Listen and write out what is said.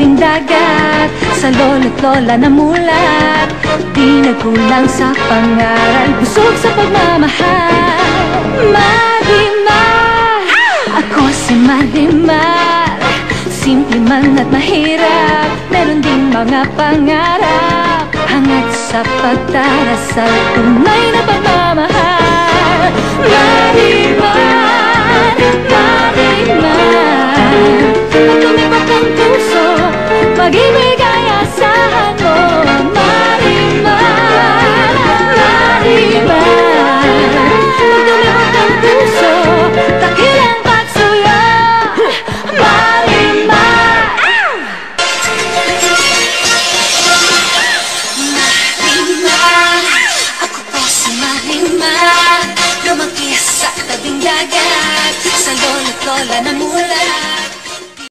tabing dagat, sa lolo't lola na mulat, di nagkulang sa pangaral, busog sa pagmamahal. Marimar, ako si Marimar. Simple man at mahirap, meron ding mga pangarap, hangat sa pagdarasal, tunay na pagmamahal. Marimar.